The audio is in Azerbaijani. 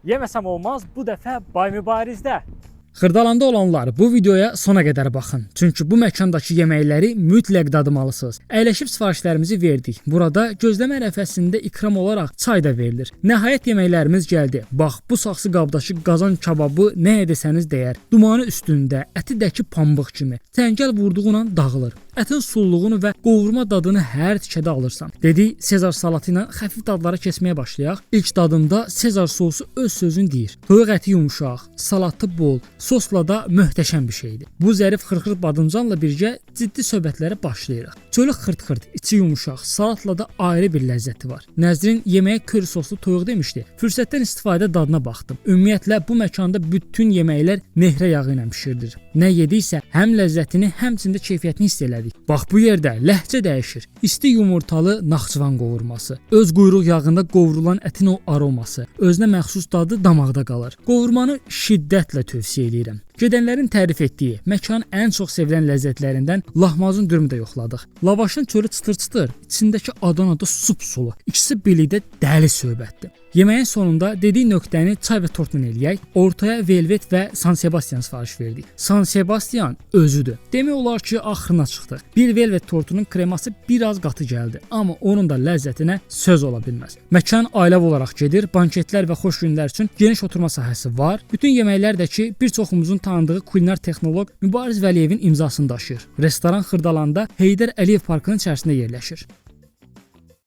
Yeməsəm olmaz bu dəfə Bay Mübarizdə. Xırdalanda olanlar bu videoya sona qədər baxın. Çünki bu məkandakı yeməkləri mütləq dadmalısınız. Əyləşib sifarişlərimizi verdik. Burada gözləmə ərəfəsində ikram olaraq çay da verilir. Nəhayət yeməklərimiz gəldi. Bax, bu saxsı qabdakı qazan kababı nə edəsəniz deyər. Dumanı üstündə, əti dəki pambıq kimi. Təngəl vurduğuna dağılır. Ətin sulluğunu və qovurma dadını hər tikədə alırsan. Dedik, Sezar salatı ilə xəfif dadlara keçməyə başlayaq. İlk dadımda Sezar sosu öz sözünü deyir. Toyuq əti yumşaq, salatı bol, sosla da möhtəşəm bir şeydir. Bu zərif xırxır badımcanla birgə ciddi söhbətlərə başlayırıq. Çölü xırt-xırt, içi yumşaq, salatla da ayrı bir ləzzəti var. Nəzrin yeməyə köri soslu toyuq demişdi. Fürsətdən istifadə dadına baxdım. Ümumiyyətlə bu məkanda bütün yeməklər nehrə yağı ilə bişirilir. Nə yediksə həm ləzzətini, həmçində keyfiyyətini hiss elədik. Bax bu yerdə ləhcə dəyişir. İsti yumurtalı Naxçıvan qovurması, öz quyruq yağında qovrulan ətin o aroması, özünə məxsus dadı damaqda qalır. Qovurmanı şiddətlə tövsiyə edirəm. Gedənlərin tərif etdiyi məkanın ən çox sevilən ləzzətlərindən lahmacun dürümü də yoxladıq. Lavaşın çölü çıtır-çıtır, içindəki Adana da sup-sulu. İkisi birlikdə dəli söhbətdir. Yeməyin sonunda dediyi nöqtəni çay və tortla eləyək. Ortaya velvet və San Sebastian sifariş verdik. San Sebastian özüdür. Demək olar ki, axırına çıxdıq. Bir velvet tortunun kreması biraz qatı gəldi, amma onun da ləzzətinə söz ola bilməz. Məkan ailəvi olaraq gedir, banketlər və xoş günlər üçün geniş oturma sahəsi var. Bütün yeməklərdəki bir çoxumuzun tanıdığı kulinar texnoloq Mübariz Vəliyevin imzasını daşıyır. Restoran Xırdalanda Heydər Əliyev parkının içərisində yerləşir.